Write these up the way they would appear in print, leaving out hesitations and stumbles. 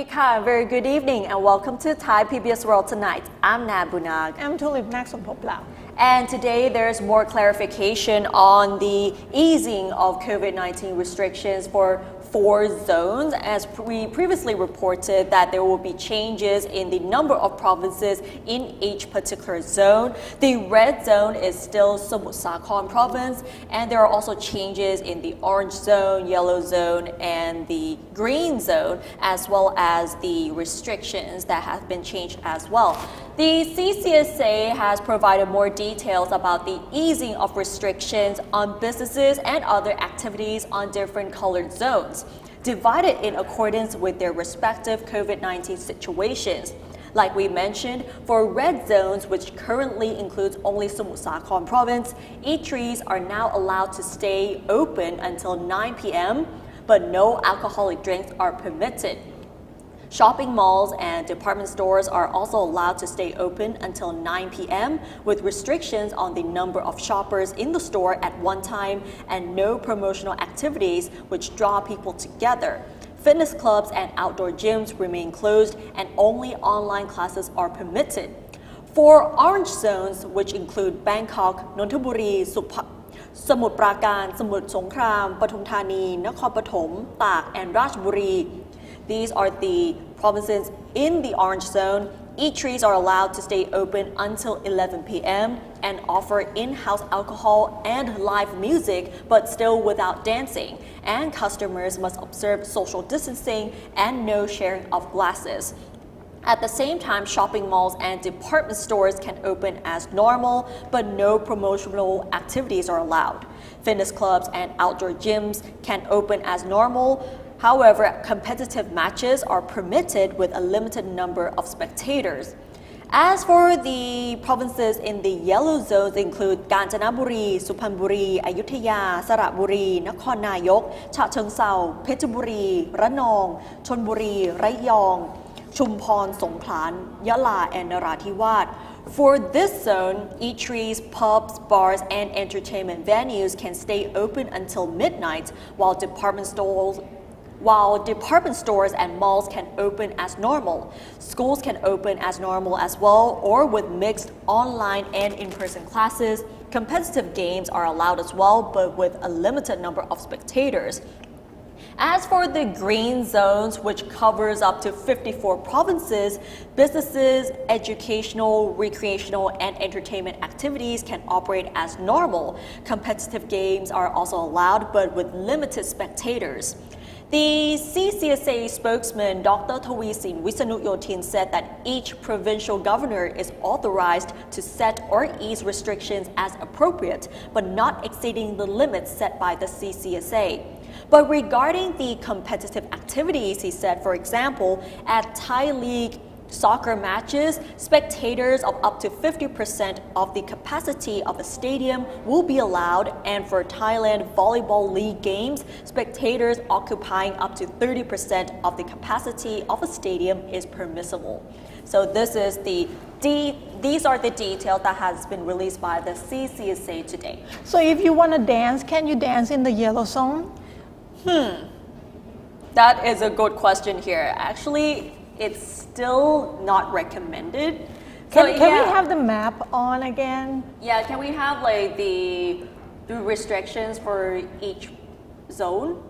Swadika, very good evening and welcome to Thai PBS World Tonight. I'm Nabunag. I'm Tulip Naksonpoplau. And today there's more clarification on the easing of COVID-19 restrictions for 4 zones, as we previously reported that there will be changes in the number of provinces in each particular zone. The red zone is still Samut Sakhon province, and there are also changes in the orange zone, yellow zone, and the green zone, as well as the restrictions that have been changed as well. The CCSA has provided more details about the easing of restrictions on businesses and other activities on different colored zones, divided in accordance with their respective COVID-19 situations. Like we mentioned, for red zones, which currently includes only Samut Sakhon province, eateries are now allowed to stay open until 9 p.m., but no alcoholic drinks are permitted. Shopping malls and department stores are also allowed to stay open until 9 p.m. with restrictions on the number of shoppers in the store at one time and no promotional activities which draw people together. Fitness clubs and outdoor gyms remain closed and only online classes are permitted. For orange zones, which include Bangkok, Nonthaburi, Samut Prakan, Samut Songkhram, Pathum Thani, Nakhon Pathom, Tak, and Ratchaburi. These are the provinces in the orange zone. Eateries are allowed to stay open until 11 p.m. and offer in-house alcohol and live music, but still without dancing. And customers must observe social distancing and no sharing of glasses. At the same time, shopping malls and department stores can open as normal, but no promotional activities are allowed. Fitness clubs and outdoor gyms can open as normal. However, competitive matches are permitted with a limited number of spectators. As for the provinces in the yellow zones include Kanchanaburi, Suphanburi, Ayutthaya, Saratburi, Nakhon Nayok, Chachoengsao, Phetchaburi, Ranong, Chonburi, Rayong, Chumpon, Songkhla, Yala, and Narathiwat. For this zone, eateries, pubs, bars, and entertainment venues can stay open until midnight, while department stores and malls can open as normal. Schools can open as normal as well, or with mixed online and in-person classes. Competitive games are allowed as well, but with a limited number of spectators. As for the green zones, which covers up to 54 provinces, businesses, educational, recreational, and entertainment activities can operate as normal. Competitive games are also allowed, but with limited spectators. The CCSA spokesman, Dr. Thaksin Wissanuyothin, said that each provincial governor is authorized to set or ease restrictions as appropriate, but not exceeding the limits set by the CCSA. But regarding the competitive activities, he said, for example, at Thai League soccer matches, spectators of up to 50% of the capacity of a stadium will be allowed, and for Thailand Volleyball League games, spectators occupying up to 30% of the capacity of a stadium is permissible. So these are the details that has been released by the CCSA today. So if you want to dance, can you dance in the yellow zone? That is a good question here. Actually, it's still not recommended. Can we have the map on again? Yeah, can we have like the restrictions for each zone?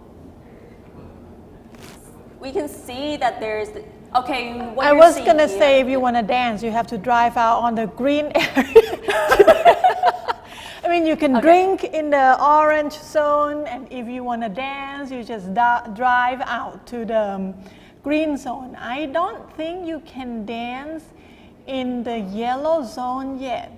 We can see that there's okay. What I was gonna say, if you want to dance, you have to drive out on the green area. I mean, you can drink in the orange zone, and if you want to dance, you just drive out to the green zone. I don't think you can dance in the yellow zone yet.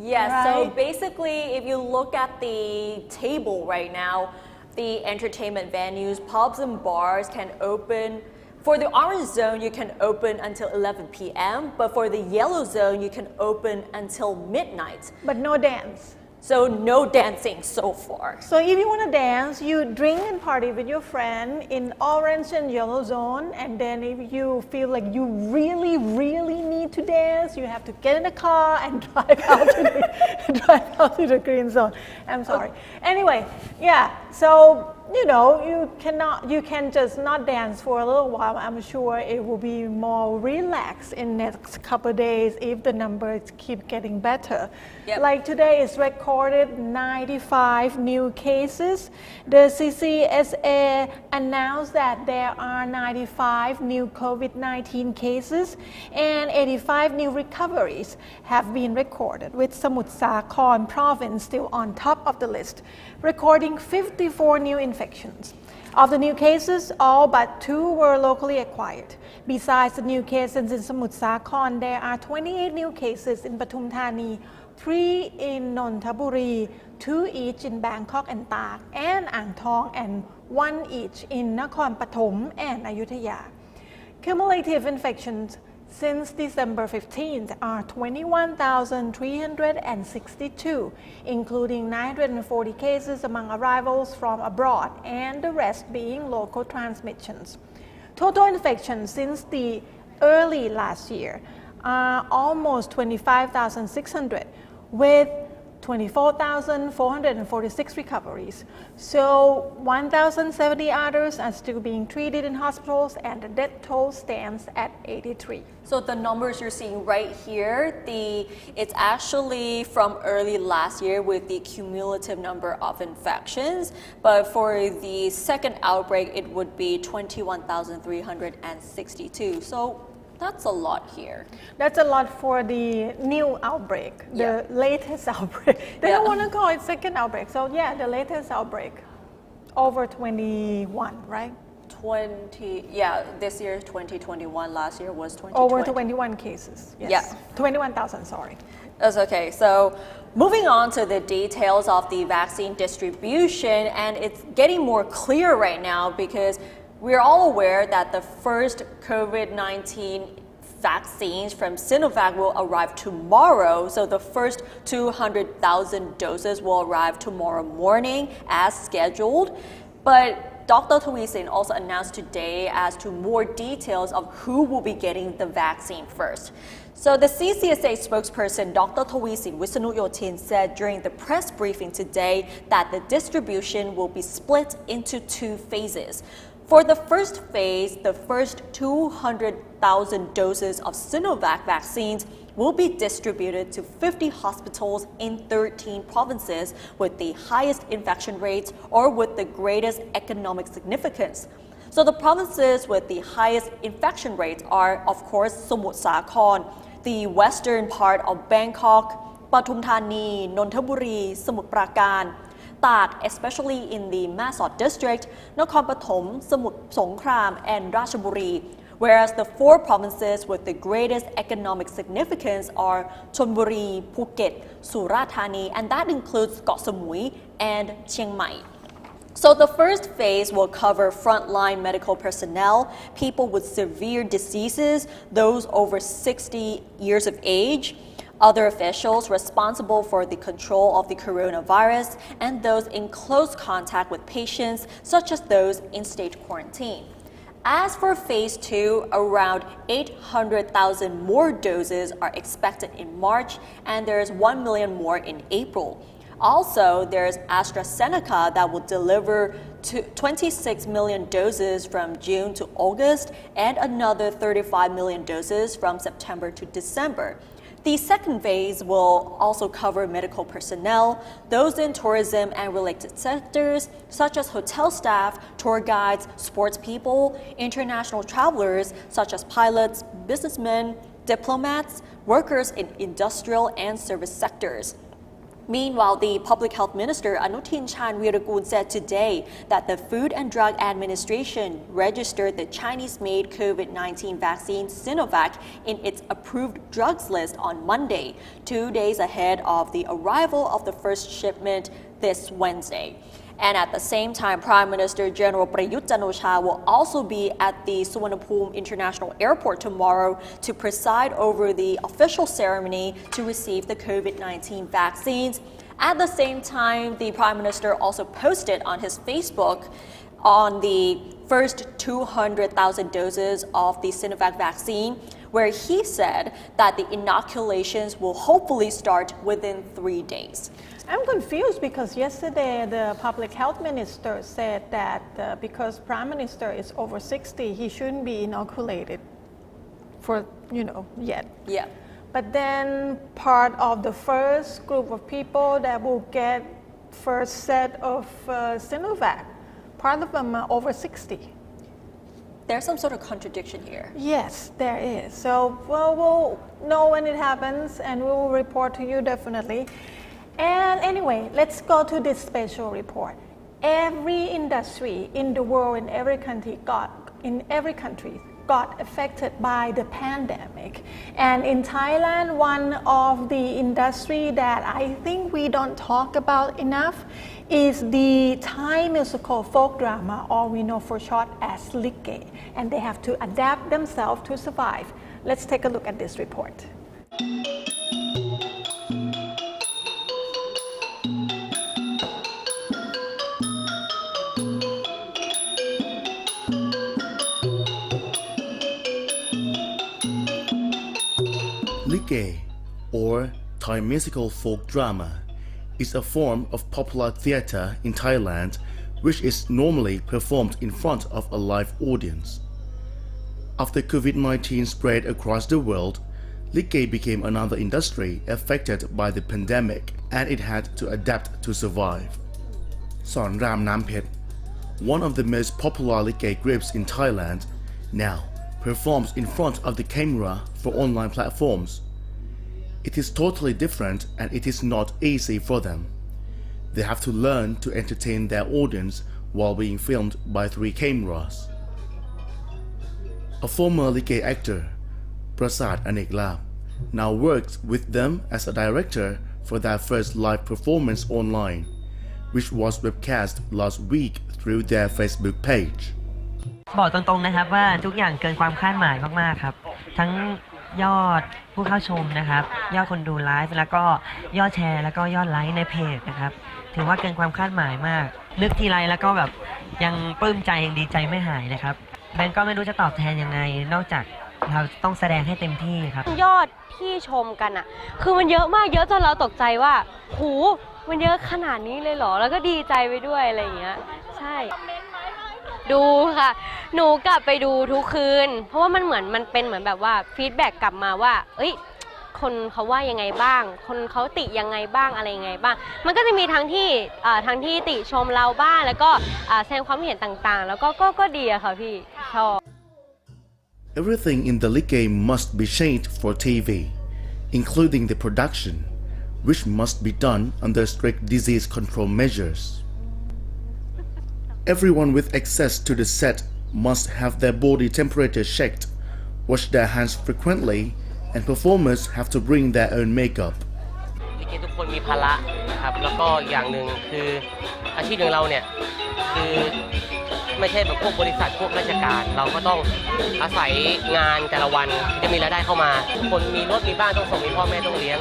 Yes, right? So basically, if you look at the table right now, the entertainment venues, pubs and bars can open. For the orange zone, you can open until 11 p.m., but for the yellow zone, you can open until midnight. But no dance. So no dancing so far. So if you want to dance, you drink and party with your friend in orange and yellow zone, and then if you feel like you really need to dance, you have to get in a car and drive out to the green zone. I'm sorry. Anyway, yeah, so you can just not dance for a little while. I'm sure it will be more relaxed in next couple of days if the numbers keep getting better. Yep. Like today is recorded 95 new cases. The CCSA announced that there are 95 new COVID-19 cases and 85 new recoveries have been recorded, with Samut Sakhon province still on top of the list, recording 54 new infections. Of the new cases, all but 2 were locally acquired. Besides the new cases in Samut Sakhon, there are 28 new cases in Pathum Thani, 3 in Nonthaburi, 2 each in Bangkok and Tak, and Ang Thong, and 1 each in Nakhon Pathom and Ayutthaya. Cumulative infections since December 15th are 21,362, including 940 cases among arrivals from abroad and the rest being local transmissions. Total infections since the early last year are almost 25,600, with 24,446 recoveries. So 1,070 others are still being treated in hospitals, and the death toll stands at 83. So the numbers you're seeing right here, it's actually from early last year with the cumulative number of infections. But for the second outbreak, it would be 21,362. So that's a lot here. That's a lot for the new outbreak, the latest outbreak. They don't want to call it second outbreak. So yeah, the latest outbreak, over 21, right? This year 2021, last year was 2020. Over 21 cases, yes. Yeah. 21,000, sorry. That's okay. So moving on to the details of the vaccine distribution, and it's getting more clear right now because we're all aware that the first COVID-19 vaccines from Sinovac will arrive tomorrow. So the first 200,000 doses will arrive tomorrow morning as scheduled. But Dr. Thaksin also announced today as to more details of who will be getting the vaccine first. So the CCSA spokesperson, Dr. Thaksin Wisnuyotin, said during the press briefing today that the distribution will be split into 2 phases. For the first phase, the first 200,000 doses of Sinovac vaccines will be distributed to 50 hospitals in 13 provinces with the highest infection rates or with the greatest economic significance. So the provinces with the highest infection rates are, of course, Samut Sakhon, the western part of Bangkok, Pathum Thani, Nonthaburi, Samut Prakan, Tak, especially in the Masot district, Nakhon Pathom, Samut Songkhram, and Ratchaburi, whereas the 4 provinces with the greatest economic significance are Chonburi, Phuket, Surat Thani, and that includes Koh Samui and Chiang Mai. So the first phase will cover frontline medical personnel, people with severe diseases, those over 60 years of age, other officials responsible for the control of the coronavirus, and those in close contact with patients, such as those in state quarantine. As for phase 2, around 800,000 more doses are expected in March, and there's 1 million more in April. Also, there's AstraZeneca that will deliver 26 million doses from June to August, and another 35 million doses from September to December. The second phase will also cover medical personnel, those in tourism and related sectors, such as hotel staff, tour guides, sports people, international travelers, such as pilots, businessmen, diplomats, workers in industrial and service sectors. Meanwhile, the Public Health Minister Anutin Charnvirakul said today that the Food and Drug Administration registered the Chinese-made COVID-19 vaccine Sinovac in its approved drugs list on Monday, 2 days ahead of the arrival of the first shipment this Wednesday. And at the same time, Prime Minister General Prayut Chan-o-cha will also be at the Suvarnabhumi International Airport tomorrow to preside over the official ceremony to receive the COVID-19 vaccines. At the same time, the Prime Minister also posted on his Facebook on the first 200,000 doses of the Sinovac vaccine, where he said that the inoculations will hopefully start within 3 days. I'm confused because yesterday the public health minister said that because Prime Minister is over 60, he shouldn't be inoculated for, yet. Yeah. But then part of the first group of people that will get first set of Sinovac, part of them are over 60. There's some sort of contradiction here. Yes, there is. So, we'll know when it happens and we will report to you definitely. And anyway, let's go to this special report. Every industry in the world, in every country got affected by the pandemic. And in Thailand, one of the industry that I think we don't talk about enough is the Thai musical folk drama, or we know for short as Likay. And they have to adapt themselves to survive. Let's take a look at this report. Likay, or Thai musical folk drama, is a form of popular theatre in Thailand which is normally performed in front of a live audience. After COVID-19 spread across the world, Likay became another industry affected by the pandemic, and it had to adapt to survive. Sonram Nampet, one of the most popular Likay groups in Thailand, now performs in front of the camera for online platforms. It is totally different and it is not easy for them. They have to learn to entertain their audience while being filmed by 3 cameras. A former Likay actor, Ratchaprasong, now works with them as a director for their first live performance online, which was webcast last week through their Facebook page. บอกตรงๆนะครับว่าทุกอย่างเกินความคาดหมายมากๆครับทั้งยอดผู้เข้าชมนะครับยอดคนดูไลฟ์แล้วก็ยอดแชร์แล้วก็ยอดไลค์ในเพจนะครับถือว่าเกินความคาดหมายมากนึกทีไรแล้วก็แบบยังปลื้มใจยังดีใจไม่หายนะครับแบงก์ก็ไม่รู้จะตอบแทนยังไงนอกจากเราต้องแสดงให้เต็มที่ครับยอดที่ชมกันอ่ะคือมันเยอะมากเยอะจนเราตกใจว่าหูมันเยอะขนาดนี้เลยเหรอแล้วก็ดีใจไปด้วยอะไรอย่างเงี้ยใช่ดูค่ะหนูกลับไปดูทุกคืนเพราะว่ามันเป็นเหมือนแบบว่าฟีดแบ็กกลับมาว่าเอ้ยคนเขาว่ายังไงบ้างคนเขาติยังไงบ้างอะไรยังไงบ้างมันก็จะมีทั้งที่ติชมเราบ้างแล้วก็แสดงความเห็นต่างๆแล้วก็ดีอะค่ะพี่ชอบ Everything in the Likay must be changed for TV, including the production, which must be done under strict disease control measures. Everyone with access to the set must have their body temperature checked, wash their hands frequently, and performers have to bring their own makeup. ลิเกทุกคนมีภาระนะครับแล้วก็อย่างหนึ่งคืออาชีพของเราเนี่ยคือไม่ใช่แบบพวกบริษัทพวกราชการเราก็ต้องอาศัยงานแต่ละวันที่จะมีรายได้เข้ามาทุกคนมีรถมีบ้านต้องส่งมีพ่อแม่ต้องเลี้ยง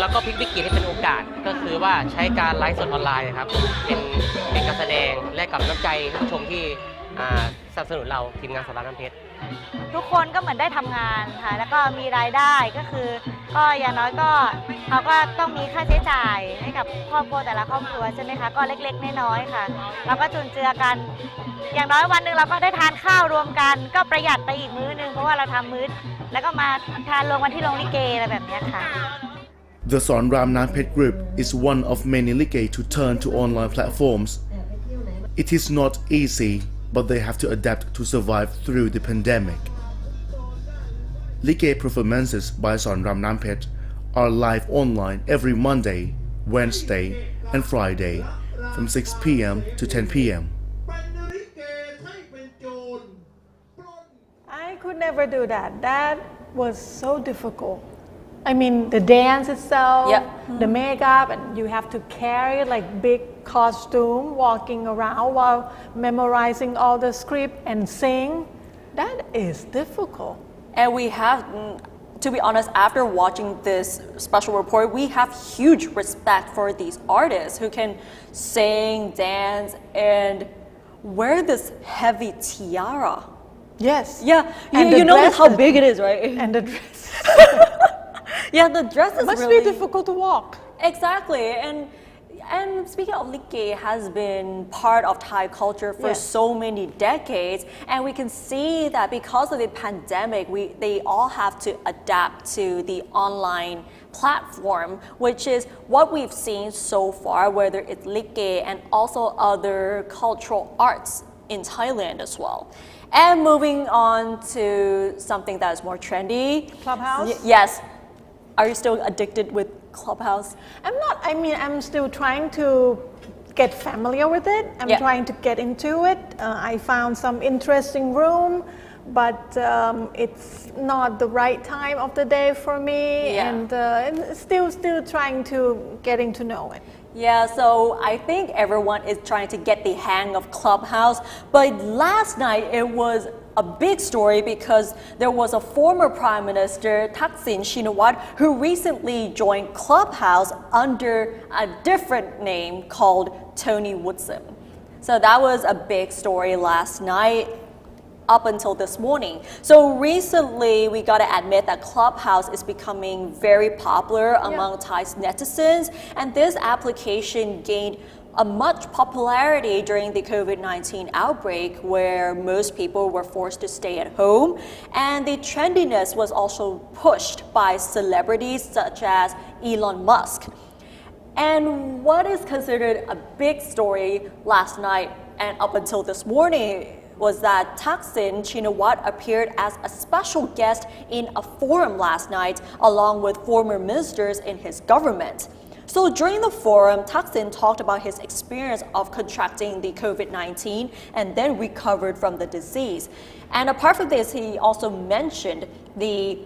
แล้วก็พลิกวิกฤตให้เป็นโอกาสก็คือว่าใช้การไลฟ์สดออนไลน์ครับเป็นการแสดงและกับน้ำใจผู้ชมที่สนับสนุนเราทีมงานสอนรามน้ำเพชรทุกคนก็เหมือนได้ทำงานค่ะแล้วก็มีรายได้ก็คือก็อย่างน้อยก็เขาก็ต้องมีค่าใช้จ่ายให้กับครอบครัวแต่ละครอบครัวใช่ไหมคะก็เล็กๆน้อยๆค่ะเราก็จุนเจือกันอย่างน้อยวันหนึ่งเราก็ได้ทานข้าวรวมกันก็ประหยัดไปอีกมื้อนึงเพราะว่าเราทำมื้อแล้วก็มาทานรวมกันที่โรงลิเกอะไรแบบนี้ค่ะ The Sonram Nampet group is one of many Likay to turn to online platforms. It is not easy, but they have to adapt to survive through the pandemic. Likay performances by Sonram Nampet are live online every Monday, Wednesday, and Friday from 6 p.m. to 10 p.m. I could never do that. That was so difficult. I mean, the dance itself, the makeup, and you have to carry like big costume walking around while memorizing all the script and sing. That is difficult. And we have, to be honest, after watching this special report, we have huge respect for these artists who can sing, dance, and wear this heavy tiara. Yes. Yeah, And you the notice dress how is- big it is, right? And the dress. Yeah, the dress is Must really be difficult to walk. exactly. And speaking of Likay has been part of Thai culture for Yes. so many decades, and we can see that because of the pandemic, they all have to adapt to the online platform, which is what we've seen so far, whether it's Likay and also other cultural arts in Thailand as well. And moving on to something that is more trendy. Clubhouse? Yes. Are you still addicted with Clubhouse? I'm not, I mean, I'm still trying to get familiar with it. I'm Yeah. trying to get into it. I found some interesting room, but it's not the right time of the day for me. Yeah. And still trying to getting to know it. Yeah, so I think everyone is trying to get the hang of Clubhouse. But last night it was a big story because there was a former Prime Minister, Thaksin, who recently joined Clubhouse under a different name called Tony Woodson. So that was a big story last night up until this morning. So recently, we got to admit that Clubhouse is becoming very popular among Thai's netizens, and this application gained a much popularity during the COVID-19 outbreak where most people were forced to stay at home, and the trendiness was also pushed by celebrities such as Elon Musk. And what is considered a big story last night and up until this morning was that Thaksin appeared as a special guest in a forum last night along with former ministers in his government. So during the forum, Thaksin talked about his experience of contracting the COVID-19 and then recovered from the disease. And apart from this, he also mentioned the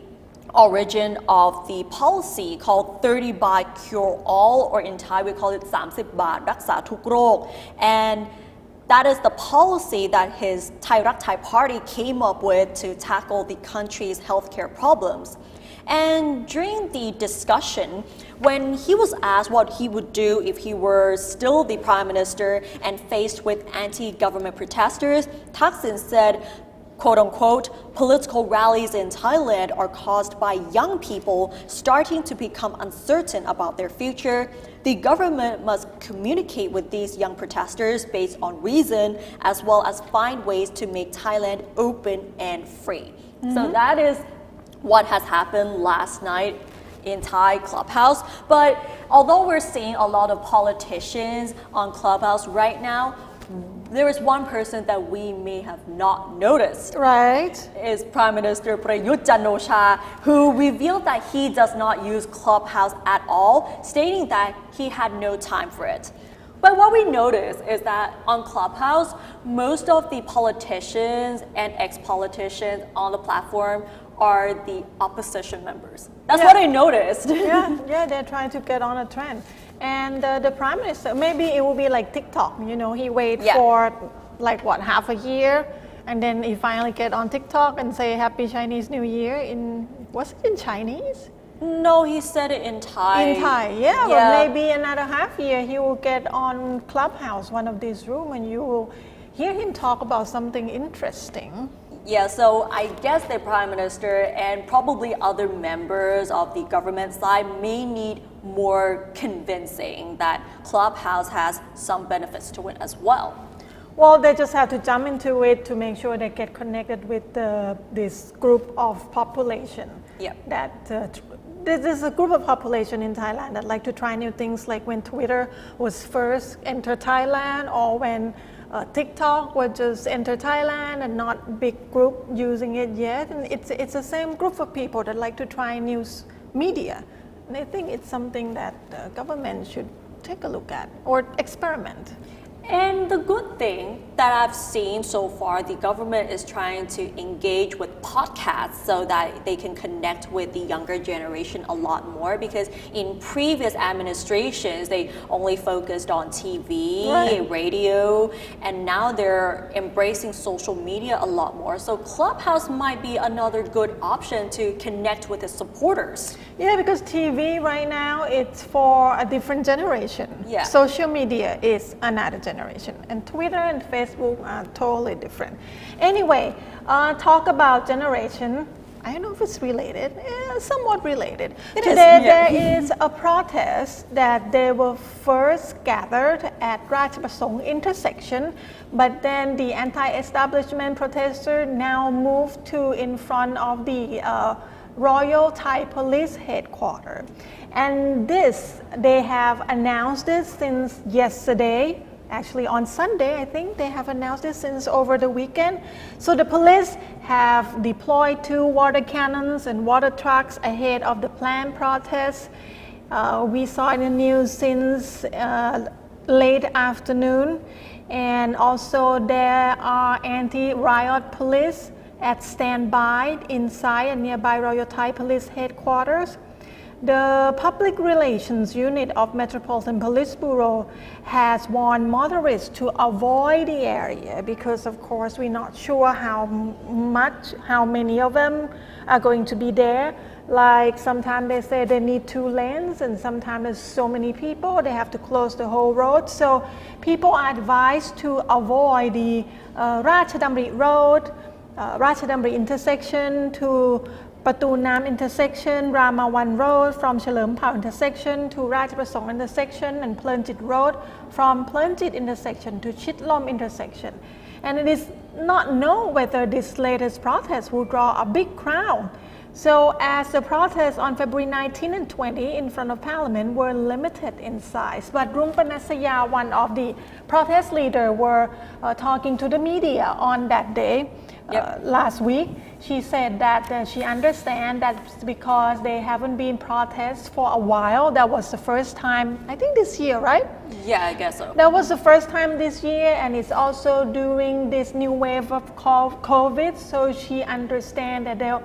origin of the policy called 30 baht cure all, or in Thai we call it 30 baht รักษาทุกโรค. And that is the policy that his Thai Rak Thai party came up with to tackle the country's healthcare problems. And during the discussion, when he was asked what he would do if he were still the prime minister and faced with anti-government protesters, Thaksin said, quote unquote, political rallies in Thailand are caused by young people starting to become uncertain about their future. The government must communicate with these young protesters based on reason, as well as find ways to make Thailand open and free. So that is what has happened last night in Thai Clubhouse. But although we're seeing a lot of politicians on Clubhouse right now, there is one person that we may have not noticed. Right. Is Prime Minister Prayut Chan-o-cha, who revealed that he does not use Clubhouse at all, stating that he had no time for it. But what we notice is that on Clubhouse, most of the politicians and ex-politicians on the platform are the opposition members. That's what I noticed. Yeah, they're trying to get on a trend. And the prime minister, maybe it will be like TikTok, you know, he wait for like what, half a year, and then he finally get on TikTok and say Happy Chinese New Year was it in Chinese? No, he said it in Thai. In Thai, yeah. But maybe another half year he will get on Clubhouse, one of these rooms, and you will hear him talk about something interesting. Yeah, so I guess the Prime Minister and probably other members of the government side may need more convincing that Clubhouse has some benefits to it as well. Well, they just have to jump into it to make sure they get connected with this group of population. Yeah. There's a group of population in Thailand that like to try new things, like when Twitter was first entered Thailand, or when TikTok was just enter Thailand and not big group using it yet. And it's the same group of people that like to try news media. And I think it's something that the government should take a look at or experiment. And the good thing that I've seen so far, the government is trying to engage with podcasts so that they can connect with the younger generation a lot more, because in previous administrations, they only focused on TV, radio, and now they're embracing social media a lot more. So Clubhouse might be another good option to connect with its supporters. Yeah, because TV right now, it's for a different generation. Yeah. Social media is another generation. generation. And Twitter and Facebook are totally different. Anyway, talk about generation. I don't know if it's related, somewhat related. Today there is a protest that they were first gathered at Ratchaprasong intersection, but then the anti-establishment protester now moved to in front of the Royal Thai Police headquarters. And this, they have announced this since yesterday. Actually on Sunday, I think they have announced this since over the weekend. So the police have deployed 2 water cannons and water trucks ahead of the planned protest. We saw in the news since late afternoon. And also there are anti-riot police at standby inside and nearby Royal Thai Police headquarters. The Public Relations Unit of Metropolitan Police Bureau has warned motorists to avoid the area because, of course, we're not sure how many of them are going to be there. Like sometimes they say they need 2 lanes, and sometimes there's so many people they have to close the whole road. So people are advised to avoid the Ratchdamri Road, Ratchdamri intersection to Patu Nam intersection, Rama 1 Road from Chalerm Phao intersection to Ratchaprasong intersection, and Plernjit Road from Plernjit intersection to Chitlom intersection. And it is not known whether this latest protest will draw a big crowd. So as the protests on February 19 and 20 in front of Parliament were limited in size, but Rung Panasaya, one of the protest leaders, were talking to the media on that day last week. She said that she understands that's because they haven't been protests for a while. That was the first time, I think this year, right? Yeah, I guess so. That was the first time this year, and it's also during this new wave of COVID. So she understands that there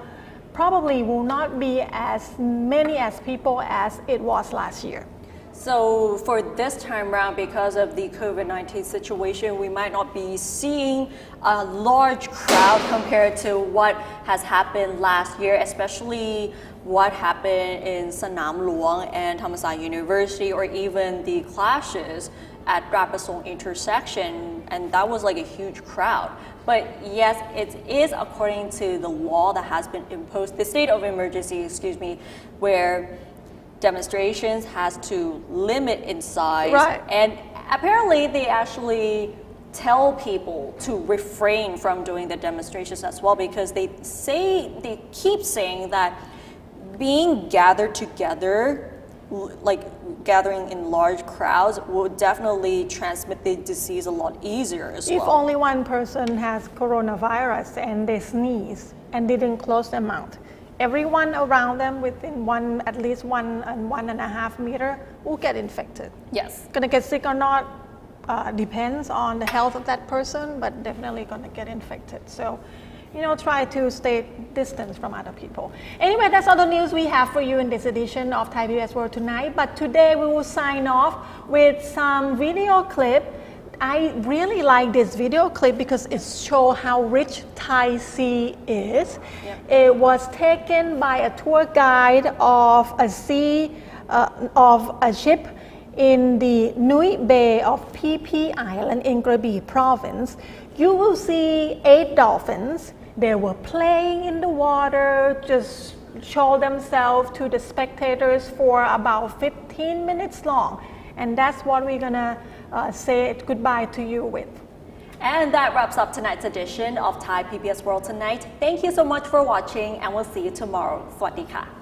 probably will not be as many as people as it was last year. So for this time around, because of the COVID-19 situation, we might not be seeing a large crowd compared to what has happened last year, especially what happened in Sanam Luang and Thammasat University, or even the clashes at Ratchaprasong intersection, and that was like a huge crowd. But yes, it is according to the law that has been imposed, the state of emergency, where demonstrations has to limit in size. Right. And apparently they actually tell people to refrain from doing the demonstrations as well, because they keep saying that being gathered together, like gathering in large crowds, will definitely transmit the disease a lot easier as well. If only one person has coronavirus and they sneeze and didn't close their mouth, everyone around them within at least 1 and 1.5 meters will get infected. Yes. Gonna get sick or not depends on the health of that person, but definitely gonna get infected. So, try to stay distant from other people. Anyway, that's all the news we have for you in this edition of Thai PBS World Tonight. But today we will sign off with some video clip. I really like this video clip because it shows how rich Thai Sea is. Yep. It was taken by a tour guide of a ship in the Nui Bay of PP Island in Krabi province. You will see 8 dolphins. They were playing in the water, just show themselves to the spectators for about 15 minutes long. And that's what we're gonna say goodbye to you with. And that wraps up tonight's edition of Thai PBS World Tonight. Thank you so much for watching, and we'll see you tomorrow. สวัสดีค่ะ